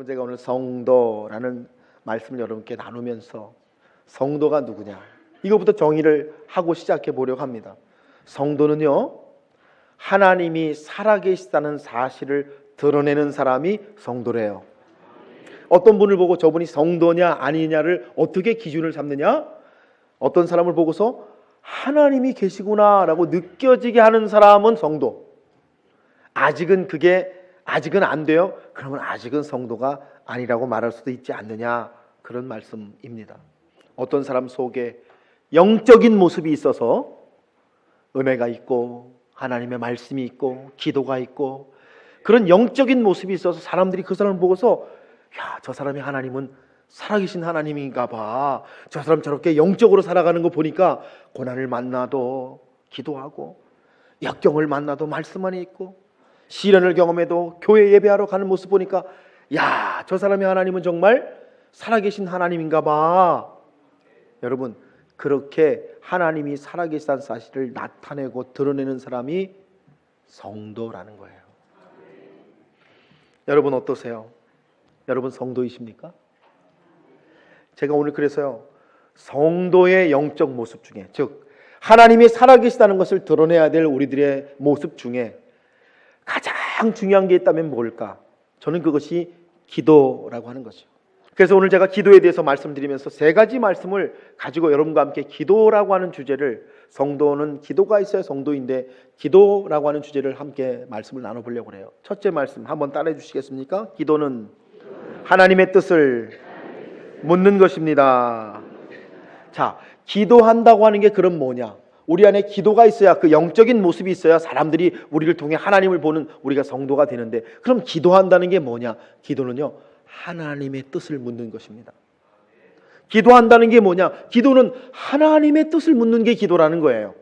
제가 오늘 성도라는 말씀을 여러분께 나누면서 성도가 누구냐 이거부터 정의를 하고 시작해 보려고 합니다. 성도는요, 하나님이 살아계시다는 사실을 드러내는 사람이 성도래요. 어떤 분을 보고 저분이 성도냐 아니냐를 어떻게 기준을 잡느냐? 어떤 사람을 보고서 하나님이 계시구나 라고 느껴지게 하는 사람은 성도. 아직은 안 돼요? 그러면 아직은 성도가 아니라고 말할 수도 있지 않느냐, 그런 말씀입니다. 어떤 사람 속에 영적인 모습이 있어서 은혜가 있고 하나님의 말씀이 있고 기도가 있고 그런 영적인 모습이 있어서 사람들이 그 사람을 보고서 야, 저 사람이 하나님은 살아계신 하나님인가 봐. 저 사람 저렇게 영적으로 살아가는 거 보니까 고난을 만나도 기도하고 역경을 만나도 말씀 안에 있고 시련을 경험해도 교회 예배하러 가는 모습 보니까 야, 저 사람이 하나님은 정말 살아계신 하나님인가 봐. 여러분, 그렇게 하나님이 살아계시다는 사실을 나타내고 드러내는 사람이 성도라는 거예요. 여러분 어떠세요? 여러분 성도이십니까? 제가 오늘 그래서요, 성도의 영적 모습 중에, 즉 하나님이 살아계시다는 것을 드러내야 될 우리들의 모습 중에 가장 중요한 게 있다면 뭘까? 저는 그것이 기도라고 하는 거죠. 그래서 오늘 제가 기도에 대해서 말씀드리면서 세 가지 말씀을 가지고 여러분과 함께 기도라고 하는 주제를, 성도는 기도가 있어야 성도인데 기도라고 하는 주제를 함께 말씀을 나눠보려고 해요. 첫째 말씀 한번 따라해 주시겠습니까? 기도는 하나님의 뜻을 묻는 것입니다. 자, 기도한다고 하는 게 그럼 뭐냐? 우리 안에 기도가 있어야, 그 영적인 모습이 있어야 사람들이 우리를 통해 하나님을 보는 우리가 성도가 되는데, 그럼 기도한다는 게 뭐냐? 기도는요, 하나님의 뜻을 묻는 것입니다. 기도한다는 게 뭐냐? 기도는 하나님의 뜻을 묻는 게 기도라는 거예요.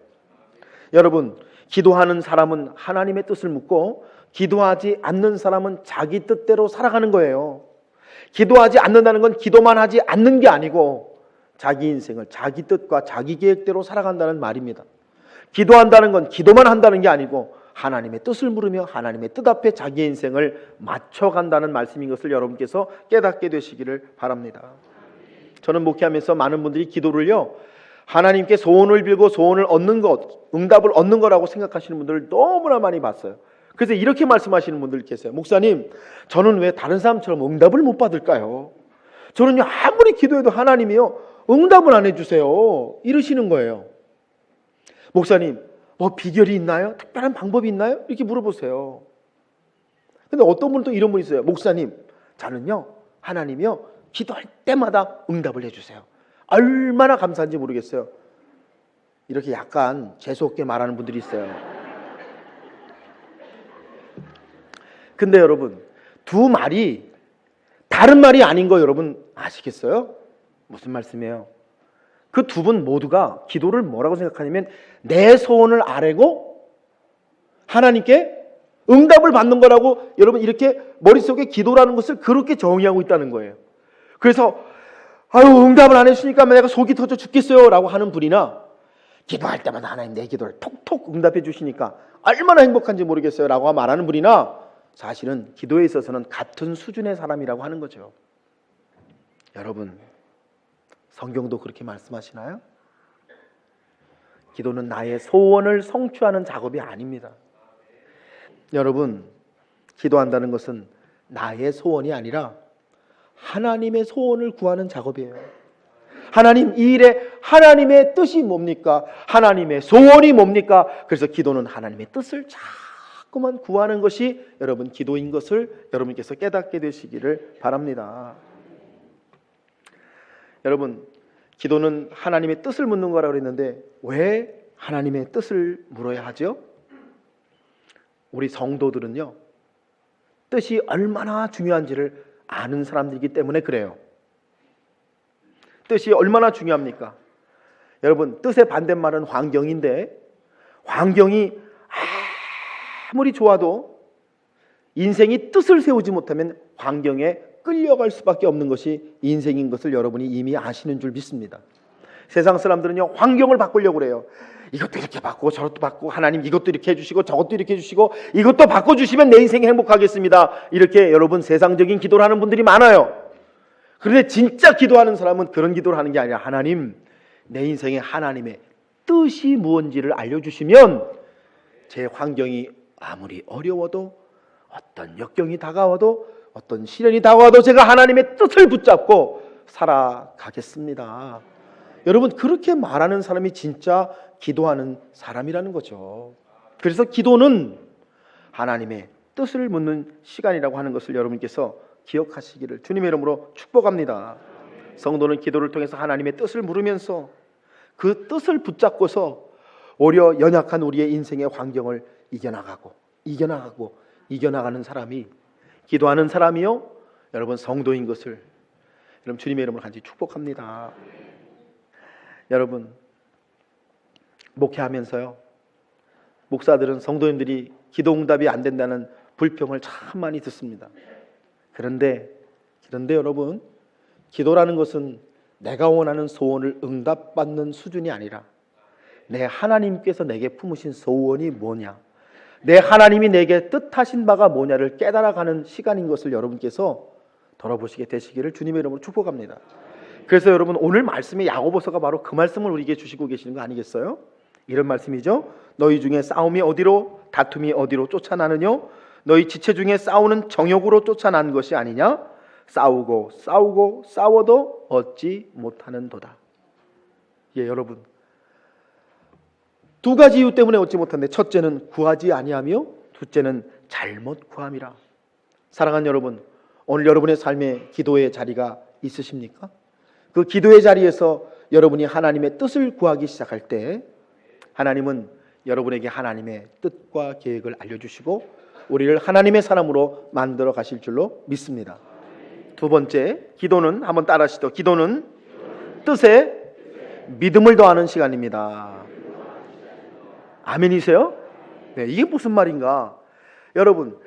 여러분, 기도하는 사람은 하나님의 뜻을 묻고 기도하지 않는 사람은 자기 뜻대로 살아가는 거예요. 기도하지 않는다는 건 기도만 하지 않는 게 아니고 자기 인생을 자기 뜻과 자기 계획대로 살아간다는 말입니다. 기도한다는 건 기도만 한다는 게 아니고 하나님의 뜻을 물으며 하나님의 뜻 앞에 자기 인생을 맞춰간다는 말씀인 것을 여러분께서 깨닫게 되시기를 바랍니다. 저는 목회하면서 많은 분들이 기도를요, 하나님께 소원을 빌고 소원을 얻는 것, 응답을 얻는 거라고 생각하시는 분들을 너무나 많이 봤어요. 그래서 이렇게 말씀하시는 분들 계세요. 목사님, 저는 왜 다른 사람처럼 응답을 못 받을까요? 저는요, 아무리 기도해도 하나님이요, 응답을 안 해주세요. 이러시는 거예요. 목사님, 뭐 비결이 있나요? 특별한 방법이 있나요? 이렇게 물어보세요. 근데 어떤 분은 또 이런 분이 있어요. 목사님, 저는요, 하나님이요, 기도할 때마다 응답을 해주세요. 얼마나 감사한지 모르겠어요. 이렇게 약간 재수없게 말하는 분들이 있어요. 근데 여러분, 두 말이 다른 말이 아닌 거 여러분 아시겠어요? 무슨 말씀이에요? 그 두 분 모두가 기도를 뭐라고 생각하냐면 내 소원을 아뢰고 하나님께 응답을 받는 거라고, 여러분 이렇게 머릿속에 기도라는 것을 그렇게 정의하고 있다는 거예요. 그래서 아유, 응답을 안 해주시니까 내가 속이 터져 죽겠어요 라고 하는 분이나, 기도할 때마다 하나님 내 기도를 톡톡 응답해 주시니까 얼마나 행복한지 모르겠어요 라고 말하는 분이나, 사실은 기도에 있어서는 같은 수준의 사람이라고 하는 거죠. 여러분, 성경도 그렇게 말씀하시나요? 기도는 나의 소원을 성취하는 작업이 아닙니다. 여러분, 기도한다는 것은 나의 소원이 아니라 하나님의 소원을 구하는 작업이에요. 하나님, 이 일에 하나님의 뜻이 뭡니까? 하나님의 소원이 뭡니까? 그래서 기도는 하나님의 뜻을 자꾸만 구하는 것이 여러분 기도인 것을 여러분께서 깨닫게 되시기를 바랍니다. 여러분, 기도는 하나님의 뜻을 묻는 거라고 그랬는데 왜 하나님의 뜻을 물어야 하죠? 우리 성도들은요, 뜻이 얼마나 중요한지를 아는 사람들이기 때문에 그래요. 뜻이 얼마나 중요합니까? 여러분, 뜻의 반대말은 환경인데, 환경이 아무리 좋아도 인생이 뜻을 세우지 못하면 환경에 끌려갈 수밖에 없는 것이 인생인 것을 여러분이 이미 아시는 줄 믿습니다. 세상 사람들은요, 환경을 바꾸려고 그래요. 이것도 이렇게 바꾸고 저것도 바꾸고, 하나님 이것도 이렇게 해주시고 저것도 이렇게 해주시고, 이것도 바꿔주시면 내 인생이 행복하겠습니다. 이렇게 여러분 세상적인 기도를 하는 분들이 많아요. 그런데 진짜 기도하는 사람은 그런 기도를 하는 게 아니라, 하나님, 내 인생에 하나님의 뜻이 무엇인지를 알려주시면 제 환경이 아무리 어려워도, 어떤 역경이 다가와도, 어떤 시련이 다가와도 제가 하나님의 뜻을 붙잡고 살아가겠습니다. 여러분, 그렇게 말하는 사람이 진짜 기도하는 사람이라는 거죠. 그래서 기도는 하나님의 뜻을 묻는 시간이라고 하는 것을 여러분께서 기억하시기를 주님의 이름으로 축복합니다. 성도는 기도를 통해서 하나님의 뜻을 물으면서 그 뜻을 붙잡고서 오히려 연약한 우리의 인생의 환경을 이겨나가는 사람이, 기도하는 사람이요, 여러분 성도인 것을 여러분 주님의 이름으로 간절히 축복합니다. 여러분, 목회하면서요, 목사들은 성도님들이 기도 응답이 안 된다는 불평을 참 많이 듣습니다. 그런데 여러분, 기도라는 것은 내가 원하는 소원을 응답받는 수준이 아니라 내 하나님께서 내게 품으신 소원이 뭐냐, 내 하나님이 내게 뜻하신 바가 뭐냐를 깨달아가는 시간인 것을 여러분께서 돌아보시게 되시기를 주님의 이름으로 축복합니다. 그래서 여러분, 오늘 말씀의 야고보서가 바로 그 말씀을 우리에게 주시고 계시는 거 아니겠어요? 이런 말씀이죠. 너희 중에 싸움이 어디로, 다툼이 어디로 쫓아나느냐? 너희 지체 중에 싸우는 정욕으로 쫓아난 것이 아니냐? 싸워도 얻지 못하는도다. 예, 여러분, 두 가지 이유 때문에 얻지 못한데, 첫째는 구하지 아니하며 둘째는 잘못 구함이라. 사랑하는 여러분, 오늘 여러분의 삶에 기도의 자리가 있으십니까? 그 기도의 자리에서 여러분이 하나님의 뜻을 구하기 시작할 때 하나님은 여러분에게 하나님의 뜻과 계획을 알려주시고 우리를 하나님의 사람으로 만들어 가실 줄로 믿습니다. 두 번째, 기도는, 한번 따라하시죠. 기도는 뜻에 믿음을 더하는 시간입니다. 아멘이세요? 네, 이게 무슨 말인가? 여러분,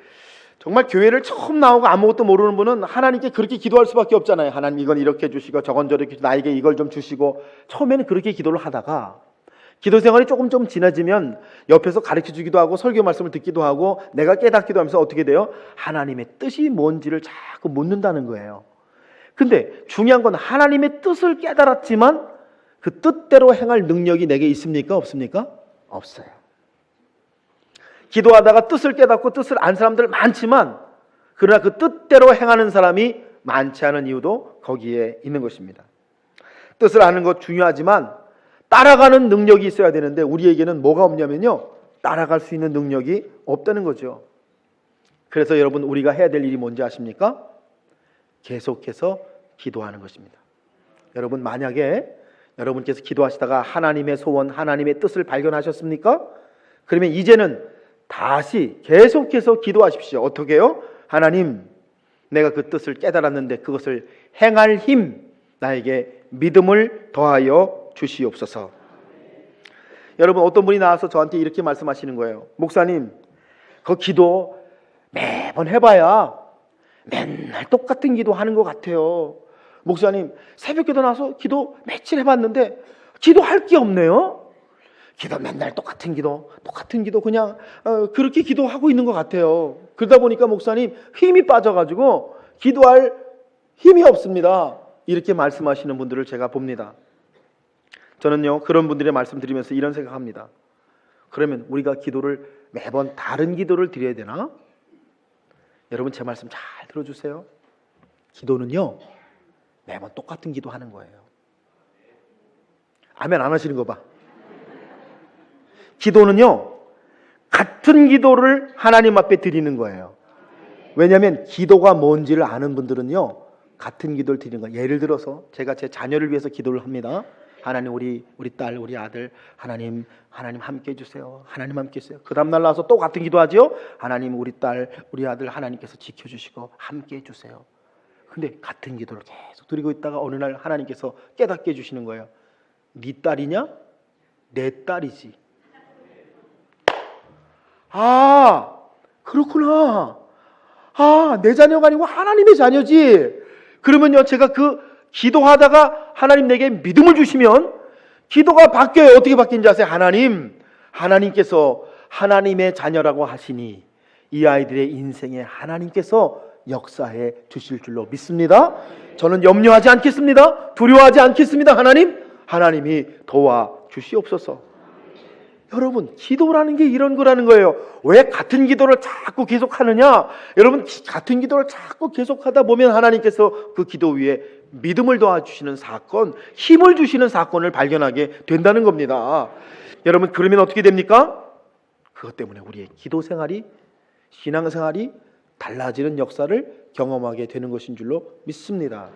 정말 교회를 처음 나오고 아무것도 모르는 분은 하나님께 그렇게 기도할 수밖에 없잖아요. 하나님, 이건 이렇게 해주시고 저건 저렇게, 나에게 이걸 좀 주시고. 처음에는 그렇게 기도를 하다가 기도 생활이 조금 지나지면 옆에서 가르쳐 주기도 하고 설교 말씀을 듣기도 하고 내가 깨닫기도 하면서 어떻게 돼요? 하나님의 뜻이 뭔지를 자꾸 묻는다는 거예요. 근데 중요한 건 하나님의 뜻을 깨달았지만 그 뜻대로 행할 능력이 내게 있습니까? 없습니까? 없어요. 기도하다가 뜻을 깨닫고 뜻을 안 사람들 많지만, 그러나 그 뜻대로 행하는 사람이 많지 않은 이유도 거기에 있는 것입니다. 뜻을 아는 것 중요하지만 따라가는 능력이 있어야 되는데 우리에게는 뭐가 없냐면요, 따라갈 수 있는 능력이 없다는 거죠. 그래서 여러분, 우리가 해야 될 일이 뭔지 아십니까? 계속해서 기도하는 것입니다. 여러분, 만약에 여러분께서 기도하시다가 하나님의 소원, 하나님의 뜻을 발견하셨습니까? 그러면 이제는 다시 계속해서 기도하십시오. 어떻게 해요? 하나님, 내가 그 뜻을 깨달았는데 그것을 행할 힘, 나에게 믿음을 더하여 주시옵소서. 여러분, 어떤 분이 나와서 저한테 이렇게 말씀하시는 거예요. 목사님, 그 기도 매번 해봐야 맨날 똑같은 기도 하는 것 같아요. 목사님, 새벽기도 나서 기도 며칠 해봤는데 기도할 게 없네요. 기도 맨날 똑같은 기도 그냥 그렇게 기도하고 있는 것 같아요. 그러다 보니까 목사님, 힘이 빠져가지고 기도할 힘이 없습니다. 이렇게 말씀하시는 분들을 제가 봅니다. 저는요, 그런 분들의 말씀 드리면서 이런 생각합니다. 그러면 우리가 기도를 매번 다른 기도를 드려야 되나? 여러분, 제 말씀 잘 들어주세요. 기도는요, 매번 똑같은 기도 하는 거예요. 아멘 안 하시는 거 봐. 기도는요, 같은 기도를 하나님 앞에 드리는 거예요. 왜냐하면 기도가 뭔지를 아는 분들은요, 같은 기도를 드리는 거예요. 예를 들어서 제가 제 자녀를 위해서 기도를 합니다. 하나님, 우리 딸, 우리 아들, 하나님 함께 해주세요. 하나님 함께 해주세요. 그 다음날 나와서 또 같은 기도하죠. 하나님, 우리 딸, 우리 아들 하나님께서 지켜주시고 함께 해주세요. 근데 같은 기도를 계속 드리고 있다가 어느 날 하나님께서 깨닫게 해주시는 거예요. 네 딸이냐? 내 딸이지. 아, 그렇구나. 아, 내 자녀가 아니고 하나님의 자녀지. 그러면요, 제가 그 기도하다가 하나님 내게 믿음을 주시면 기도가 바뀌어요. 어떻게 바뀐지 아세요? 하나님께서 하나님의 자녀라고 하시니 이 아이들의 인생에 하나님께서 역사해 주실 줄로 믿습니다. 저는 염려하지 않겠습니다. 두려워하지 않겠습니다. 하나님이 도와 주시옵소서. 여러분, 기도라는 게 이런 거라는 거예요. 왜 같은 기도를 자꾸 계속하느냐? 여러분, 같은 기도를 자꾸 계속하다 보면 하나님께서 그 기도 위에 믿음을 도와주시는 사건, 힘을 주시는 사건을 발견하게 된다는 겁니다. 여러분, 그러면 어떻게 됩니까? 그것 때문에 우리의 기도 생활이, 신앙생활이 달라지는 역사를 경험하게 되는 것인 줄로 믿습니다.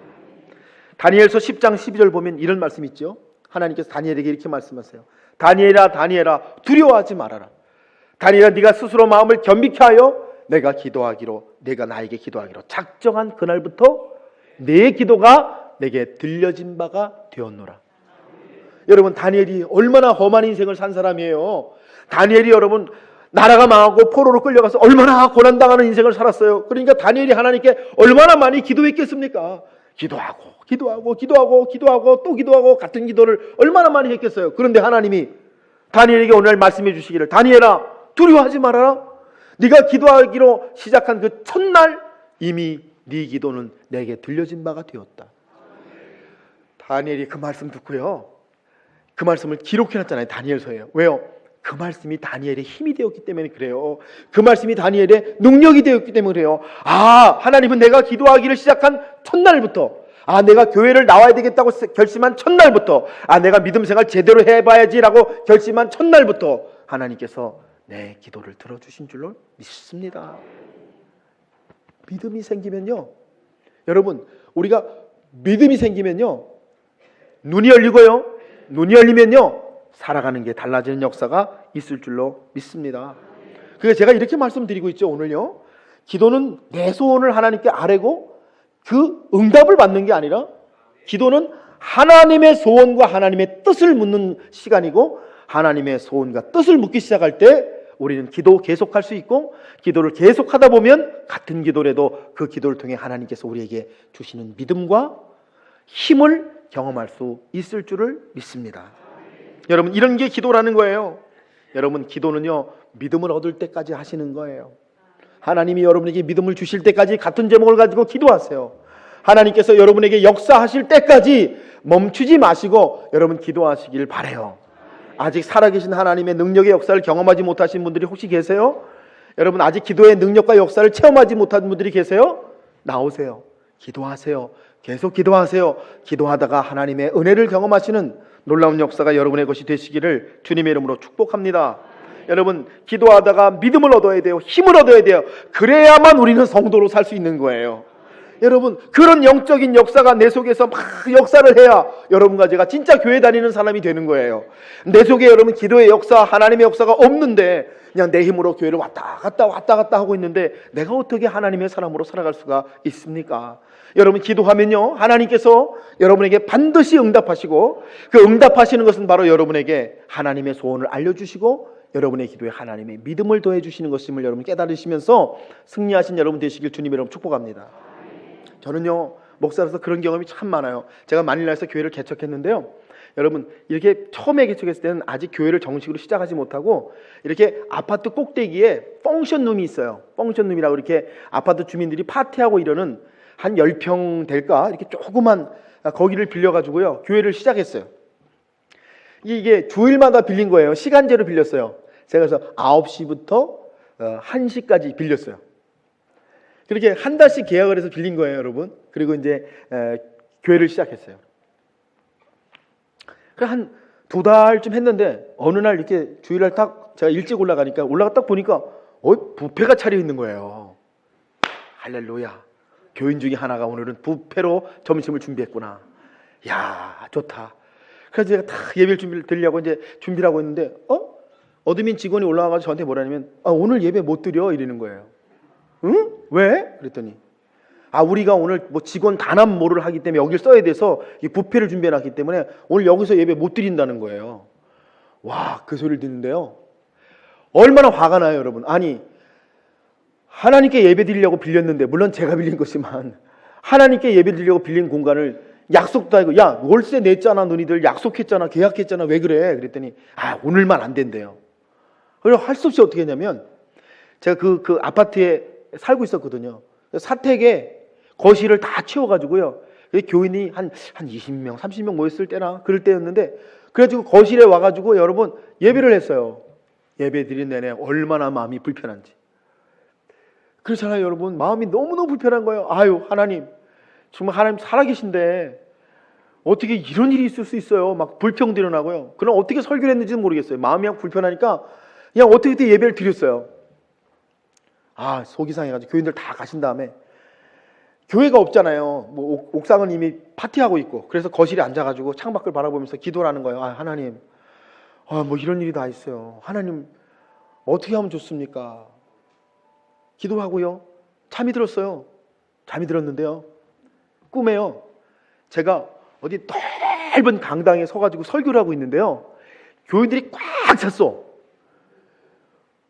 다니엘서 10장 12절 보면 이런 말씀 있죠. 하나님께서 다니엘에게 이렇게 말씀하세요. 다니엘아 두려워하지 말아라. 다니엘아 네가 스스로 마음을 겸비케 하여 내가 나에게 기도하기로 작정한 그날부터 내 기도가 내게 들려진 바가 되었노라. 여러분, 다니엘이 얼마나 험한 인생을 산 사람이에요. 다니엘이 여러분 나라가 망하고 포로로 끌려가서 얼마나 고난당하는 인생을 살았어요. 그러니까 다니엘이 하나님께 얼마나 많이 기도했겠습니까? 기도하고 또 기도하고 같은 기도를 얼마나 많이 했겠어요. 그런데 하나님이 다니엘에게 오늘 말씀해 주시기를 다니엘아 두려워하지 말아라. 네가 기도하기로 시작한 그 첫날 이미 네 기도는 내게 들려진 바가 되었다. 다니엘이 그 말씀 듣고요. 그 말씀을 기록해놨잖아요. 다니엘서에요. 왜요? 그 말씀이 다니엘의 힘이 되었기 때문에 그래요. 그 말씀이 다니엘의 능력이 되었기 때문에 그래요. 하나님은 내가 기도하기를 시작한 첫날부터, 내가 교회를 나와야 되겠다고 결심한 첫날부터, 내가 믿음 생활 제대로 해봐야지라고 결심한 첫날부터 하나님께서 내 기도를 들어주신 줄로 믿습니다. 믿음이 생기면요, 여러분, 우리가 믿음이 생기면요, 눈이 열리면요, 살아가는 게 달라지는 역사가 있을 줄로 믿습니다. 그래서 제가 이렇게 말씀드리고 있죠. 오늘요, 기도는 내 소원을 하나님께 아뢰고 그 응답을 받는 게 아니라 기도는 하나님의 소원과 하나님의 뜻을 묻는 시간이고, 하나님의 소원과 뜻을 묻기 시작할 때 우리는 기도 계속할 수 있고, 기도를 계속하다 보면 같은 기도라도 그 기도를 통해 하나님께서 우리에게 주시는 믿음과 힘을 경험할 수 있을 줄을 믿습니다. 여러분, 이런 게 기도라는 거예요. 여러분, 기도는요, 믿음을 얻을 때까지 하시는 거예요. 하나님이 여러분에게 믿음을 주실 때까지 같은 제목을 가지고 기도하세요. 하나님께서 여러분에게 역사하실 때까지 멈추지 마시고 여러분 기도하시길 바라요. 아직 살아계신 하나님의 능력의 역사를 경험하지 못하신 분들이 혹시 계세요? 여러분, 아직 기도의 능력과 역사를 체험하지 못한 분들이 계세요? 나오세요. 기도하세요. 계속 기도하세요. 기도하다가 하나님의 은혜를 경험하시는 놀라운 역사가 여러분의 것이 되시기를 주님의 이름으로 축복합니다. 여러분, 기도하다가 믿음을 얻어야 돼요. 힘을 얻어야 돼요. 그래야만 우리는 성도로 살 수 있는 거예요. 여러분, 그런 영적인 역사가 내 속에서 막 역사를 해야 여러분과 제가 진짜 교회 다니는 사람이 되는 거예요. 내 속에 여러분 기도의 역사, 하나님의 역사가 없는데 그냥 내 힘으로 교회를 왔다 갔다 하고 있는데 내가 어떻게 하나님의 사람으로 살아갈 수가 있습니까? 여러분, 기도하면요, 하나님께서 여러분에게 반드시 응답하시고, 그 응답하시는 것은 바로 여러분에게 하나님의 소원을 알려주시고 여러분의 기도에 하나님의 믿음을 더해 주시는 것임을 여러분 깨달으시면서 승리하신 여러분 되시길 주님 여러분 축복합니다. 저는요, 목사로서 그런 경험이 참 많아요. 제가 마닐라에서 교회를 개척했는데요, 여러분, 이렇게 처음에 개척했을 때는 아직 교회를 정식으로 시작하지 못하고 이렇게 아파트 꼭대기에 펑션룸이 있어요. 펑션룸이라고 이렇게 아파트 주민들이 파티하고 이러는 한 10평 될까? 이렇게 조그만 거기를 빌려가지고요, 교회를 시작했어요. 이게 주일마다 빌린 거예요. 시간제로 빌렸어요. 제가 그래서 9시부터 1시까지 빌렸어요. 그렇게 한 달씩 계약을 해서 빌린 거예요, 여러분. 그리고 이제 교회를 시작했어요. 한 2달쯤 했는데 어느 날 이렇게 주일날 딱 제가 일찍 올라가 딱 보니까 뷔페가 차려 있는 거예요. 할렐루야. 교인 중에 하나가 오늘은 뷔페로 점심을 준비했구나. 야, 좋다. 그래서 제가 다 예배 준비를 드리려고 이제 준비를 하고 있는데 어드민 직원이 올라와가지고 저한테 뭐라냐면 오늘 예배 못 드려 이러는 거예요. 응? 왜? 그랬더니 우리가 오늘 뭐 직원 단합모를 하기 때문에 여기를 써야 돼서 이 뷔페를 준비해놨기 때문에 오늘 여기서 예배 못 드린다는 거예요. 와, 그 소리를 듣는데요, 얼마나 화가 나요, 여러분. 아니, 하나님께 예배 드리려고 빌렸는데, 물론 제가 빌린 것이지만 하나님께 예배 드리려고 빌린 공간을 약속도 하고, 야, 월세 냈잖아, 너희들. 약속했잖아, 계약했잖아. 왜 그래? 그랬더니, 오늘만 안 된대요. 그래서 할 수 없이 어떻게 했냐면, 제가 그 아파트에 살고 있었거든요. 사택에 거실을 다 채워가지고요. 교인이 한 20명, 30명 모였을 때나 그럴 때였는데, 그래가지고 거실에 와가지고 여러분 예배를 했어요. 예배 드린 내내 얼마나 마음이 불편한지. 그렇잖아요, 여러분. 마음이 너무너무 불편한 거예요. 하나님, 정말 하나님 살아계신데 어떻게 이런 일이 있을 수 있어요? 막 불평도 일어나고요. 그럼 어떻게 설교를 했는지는 모르겠어요. 마음이 그냥 불편하니까 그냥 어떻게 예배를 드렸어요. 속이 상해가지고 교인들 다 가신 다음에, 교회가 없잖아요. 뭐 옥상은 이미 파티하고 있고, 그래서 거실에 앉아가지고 창밖을 바라보면서 기도를 하는 거예요. 하나님, 뭐 이런 일이 다 있어요. 하나님, 어떻게 하면 좋습니까? 기도하고요. 잠이 들었어요. 잠이 들었는데요, 꿈에요, 제가 어디 넓은 강당에 서가지고 설교를 하고 있는데요, 교인들이 꽉 찼어.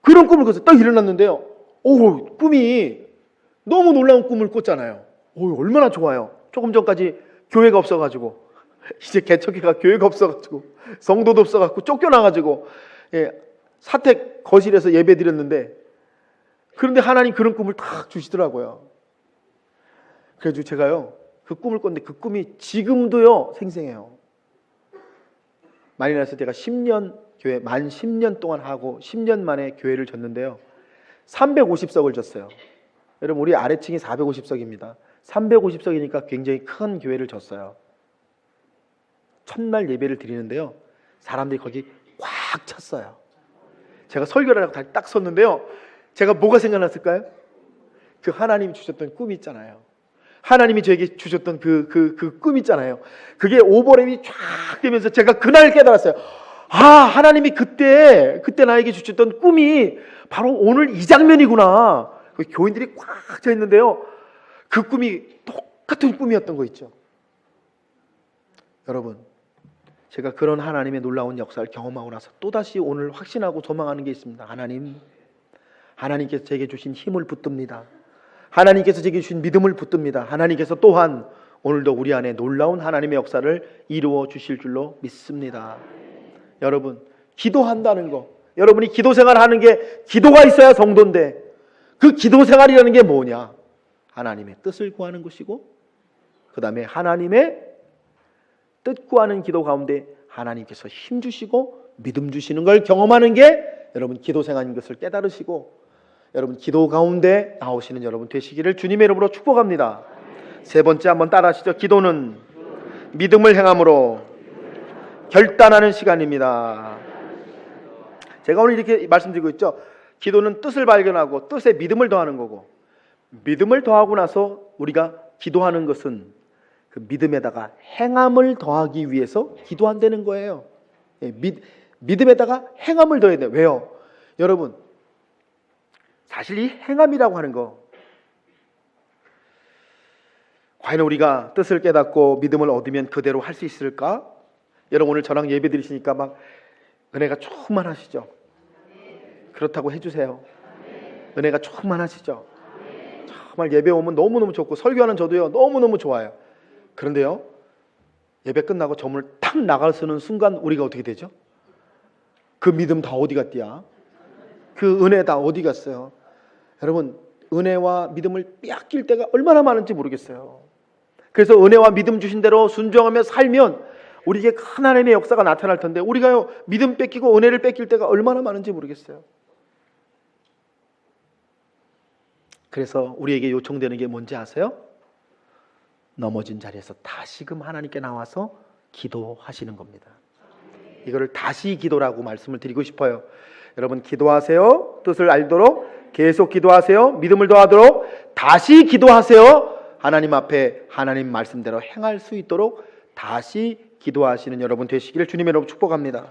그런 꿈을 꿨어요. 딱 일어났는데요, 꿈이 너무 놀라운 꿈을 꿨잖아요. 얼마나 좋아요. 조금 전까지 교회가 없어가지고, 이제 개척회가 교회가 없어가지고, 성도도 없어가지고 쫓겨나가지고, 사택 거실에서 예배 드렸는데, 그런데 하나님 그런 꿈을 딱 주시더라고요. 그래가지고 제가요, 그 꿈을 꿨는데 그 꿈이 지금도요 생생해요. 마니라에서 제가 10년 교회, 만 10년 동안 하고 10년 만에 교회를 졌는데요, 350석을 졌어요. 여러분, 우리 아래층이 450석입니다. 350석이니까 굉장히 큰 교회를 졌어요. 첫날 예배를 드리는데요, 사람들이 거기 꽉 찼어요. 제가 설교를 하고 다시 딱 섰는데요, 제가 뭐가 생각났을까요? 그 하나님이 주셨던 꿈이 있잖아요. 하나님이 저에게 주셨던 그 꿈 있잖아요. 그게 오버랩이 쫙 되면서 제가 그날 깨달았어요. 하나님이 그때 나에게 주셨던 꿈이 바로 오늘 이 장면이구나. 교인들이 꽉 차 있는데요, 그 꿈이 똑같은 꿈이었던 거 있죠. 여러분, 제가 그런 하나님의 놀라운 역사를 경험하고 나서 또다시 오늘 확신하고 소망하는 게 있습니다. 하나님께서 제게 주신 힘을 붙듭니다. 하나님께서 제게 주신 믿음을 붙듭니다. 하나님께서 또한 오늘도 우리 안에 놀라운 하나님의 역사를 이루어 주실 줄로 믿습니다. 여러분, 기도한다는 거, 여러분이 기도 생활하는 게, 기도가 있어야 성도인데, 그 기도 생활이라는 게 뭐냐? 하나님의 뜻을 구하는 것이고, 그 다음에 하나님의 뜻 구하는 기도 가운데 하나님께서 힘 주시고 믿음 주시는 걸 경험하는 게 여러분 기도 생활인 것을 깨달으시고, 여러분 기도 가운데 나오시는 여러분 되시기를 주님의 이름으로 축복합니다. 세 번째 한번 따라하시죠. 기도는 믿음을 행함으로 결단하는 시간입니다. 제가 오늘 이렇게 말씀드리고 있죠. 기도는 뜻을 발견하고 뜻에 믿음을 더하는 거고, 믿음을 더하고 나서 우리가 기도하는 것은 그 믿음에다가 행함을 더하기 위해서 기도한다는 거예요. 믿음에다가 행함을 더해야 돼요. 왜요? 여러분, 사실 이 행함이라고 하는 거, 과연 우리가 뜻을 깨닫고 믿음을 얻으면 그대로 할 수 있을까? 여러분, 오늘 저랑 예배 드리시니까 막 은혜가 충만하시죠? 그렇다고 해주세요. 은혜가 충만하시죠? 정말 예배 오면 너무너무 좋고, 설교하는 저도요 너무너무 좋아요. 그런데요, 예배 끝나고 저문을 탁 나가서는 순간 우리가 어떻게 되죠? 그 믿음 다 어디 갔디야? 그 은혜 다 어디 갔어요? 여러분, 은혜와 믿음을 빼앗길 때가 얼마나 많은지 모르겠어요. 그래서 은혜와 믿음 주신 대로 순종하며 살면 우리에게 큰 하나님의 역사가 나타날 텐데, 우리가요 믿음 뺏기고 은혜를 뺏길 때가 얼마나 많은지 모르겠어요. 그래서 우리에게 요청되는 게 뭔지 아세요? 넘어진 자리에서 다시금 하나님께 나와서 기도하시는 겁니다. 이거를 다시 기도라고 말씀을 드리고 싶어요. 여러분, 기도하세요. 뜻을 알도록 계속 기도하세요. 믿음을 더하도록 다시 기도하세요. 하나님 앞에 하나님 말씀대로 행할 수 있도록 다시 기도하시는 여러분 되시기를 주님의 이름으로 축복합니다.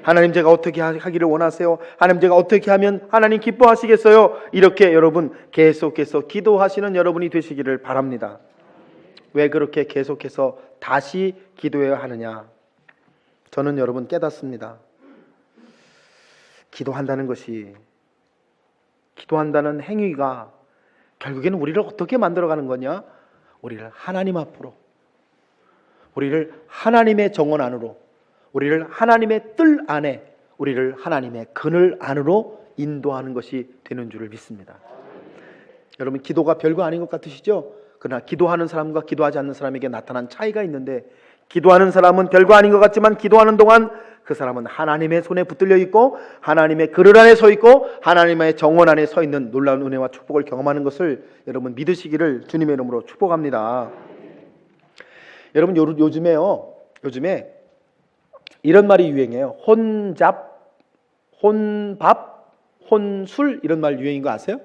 하나님, 제가 어떻게 하기를 원하세요? 하나님, 제가 어떻게 하면 하나님 기뻐하시겠어요? 이렇게 여러분 계속해서 기도하시는 여러분이 되시기를 바랍니다. 왜 그렇게 계속해서 다시 기도해야 하느냐? 저는 여러분 깨닫습니다. 기도한다는 것이, 기도한다는 행위가 결국에는 우리를 어떻게 만들어가는 거냐? 우리를 하나님 앞으로, 우리를 하나님의 정원 안으로, 우리를 하나님의 뜰 안에, 우리를 하나님의 그늘 안으로 인도하는 것이 되는 줄을 믿습니다. 여러분, 기도가 별거 아닌 것 같으시죠? 그러나 기도하는 사람과 기도하지 않는 사람에게 나타난 차이가 있는데, 기도하는 사람은 별거 아닌 것 같지만 기도하는 동안 그 사람은 하나님의 손에 붙들려 있고 하나님의 그늘 안에 서 있고 하나님의 정원 안에 서 있는 놀라운 은혜와 축복을 경험하는 것을 여러분 믿으시기를 주님의 이름으로 축복합니다. 여러분, 요즘에 이런 말이 유행해요. 혼밥, 혼술, 이런 말 유행인 거 아세요?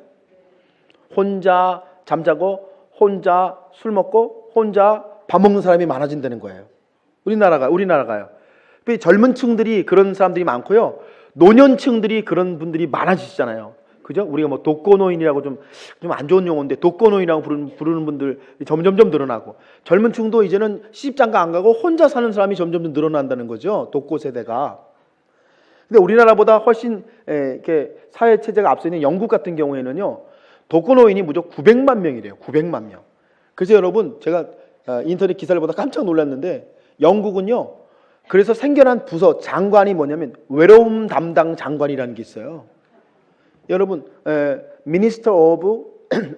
혼자 잠자고 혼자 술 먹고 혼자 밥 먹는 사람이 많아진다는 거예요. 우리나라가요. 젊은 층들이 그런 사람들이 많고요. 노년층들이 그런 분들이 많아지시잖아요. 그죠? 우리가 뭐 독거노인이라고 좀 안 좋은 용어인데, 독거노인이라고 부르는 분들 점점점 늘어나고, 젊은 층도 이제는 시집장가 안 가고 혼자 사는 사람이 점점 늘어난다는 거죠. 독거 세대가. 근데 우리나라보다 훨씬 이렇게 사회 체제가 앞서 있는 영국 같은 경우에는요, 독거노인이 무려 900만 명이래요. 900만 명. 그래서 여러분, 제가 인터넷 기사를 보다 깜짝 놀랐는데, 영국은요, 그래서 생겨난 부서 장관이 뭐냐면 외로움 담당 장관이라는 게 있어요. 여러분, Minister of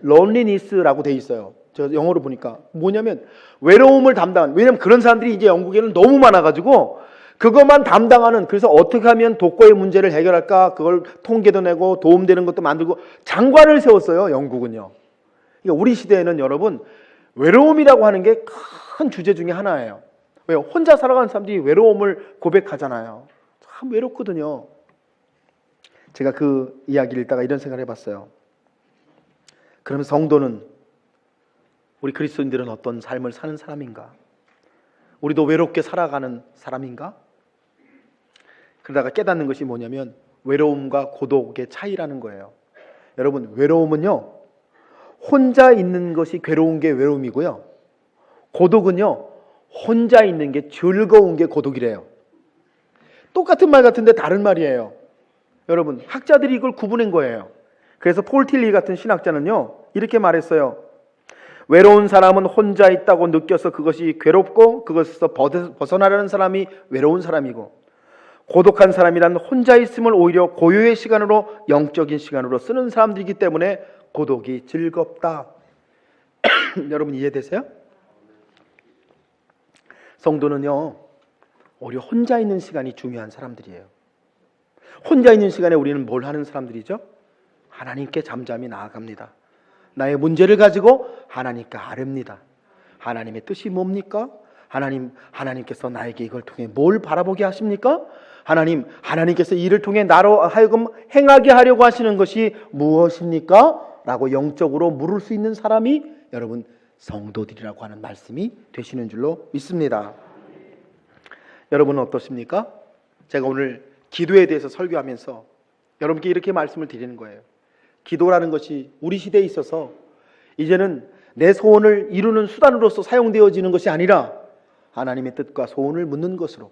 Loneliness라고 돼 있어요. 제가 영어로 보니까 뭐냐면 외로움을 담당한, 왜냐면 그런 사람들이 이제 영국에는 너무 많아가지고 그것만 담당하는, 그래서 어떻게 하면 독거의 문제를 해결할까, 그걸 통계도 내고 도움되는 것도 만들고 장관을 세웠어요, 영국은요. 그러니까 우리 시대에는 여러분, 외로움이라고 하는 게 큰 주제 중에 하나예요. 왜요? 혼자 살아가는 사람들이 외로움을 고백하잖아요. 참 외롭거든요. 제가 그 이야기를 읽다가 이런 생각을 해봤어요. 그러면 성도는, 우리 그리스도인들은 어떤 삶을 사는 사람인가? 우리도 외롭게 살아가는 사람인가? 그러다가 깨닫는 것이 뭐냐면 외로움과 고독의 차이라는 거예요. 여러분, 외로움은요, 혼자 있는 것이 괴로운 게 외로움이고요, 고독은요, 혼자 있는 게 즐거운 게 고독이래요. 똑같은 말 같은데 다른 말이에요. 여러분, 학자들이 이걸 구분한 거예요. 그래서 폴 틸리 같은 신학자는요, 이렇게 말했어요. 외로운 사람은 혼자 있다고 느껴서 그것이 괴롭고 그것에서 벗어나려는 사람이 외로운 사람이고, 고독한 사람이란 혼자 있음을 오히려 고요의 시간으로, 영적인 시간으로 쓰는 사람들이기 때문에 고독이 즐겁다. 여러분, 이해되세요? 성도는요, 오히려 혼자 있는 시간이 중요한 사람들이에요. 혼자 있는 시간에 우리는 뭘 하는 사람들이죠? 하나님께 잠잠히 나아갑니다. 나의 문제를 가지고 하나님께 아뢰입니다. 하나님의 뜻이 뭡니까? 하나님께서 나에게 이걸 통해 뭘 바라보게 하십니까? 하나님께서 이를 통해 나로 하여금 행하게 하려고 하시는 것이 무엇입니까? 라고 영적으로 물을 수 있는 사람이 여러분 성도들이라고 하는 말씀이 되시는 줄로 믿습니다. 여러분은 어떠십니까? 제가 오늘 기도에 대해서 설교하면서 여러분께 이렇게 말씀을 드리는 거예요. 기도라는 것이 우리 시대에 있어서 이제는 내 소원을 이루는 수단으로서 사용되어지는 것이 아니라 하나님의 뜻과 소원을 묻는 것으로,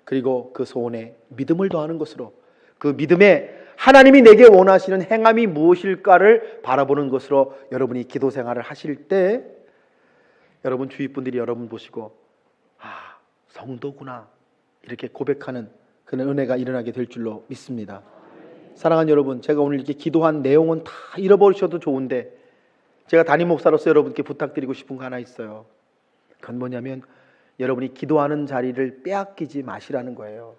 그리고 그 소원에 믿음을 더하는 것으로, 그 믿음에 하나님이 내게 원하시는 행함이 무엇일까를 바라보는 것으로 여러분이 기도 생활을 하실 때 여러분 주위 분들이 여러분 보시고 성도구나 이렇게 고백하는 그런 은혜가 일어나게 될 줄로 믿습니다. 사랑하는 여러분, 제가 오늘 이렇게 기도한 내용은 다 잃어버리셔도 좋은데 제가 담임 목사로서 여러분께 부탁드리고 싶은 거 하나 있어요. 그건 뭐냐면 여러분이 기도하는 자리를 빼앗기지 마시라는 거예요.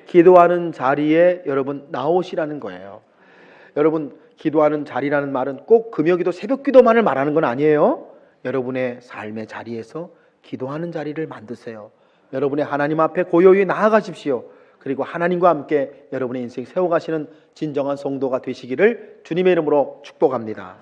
기도하는 자리에 여러분 나오시라는 거예요. 여러분, 기도하는 자리라는 말은 꼭 금요기도 새벽기도만을 말하는 건 아니에요. 여러분의 삶의 자리에서 기도하는 자리를 만드세요. 여러분의 하나님 앞에 고요히 나아가십시오. 그리고 하나님과 함께 여러분의 인생 세워가시는 진정한 성도가 되시기를 주님의 이름으로 축복합니다.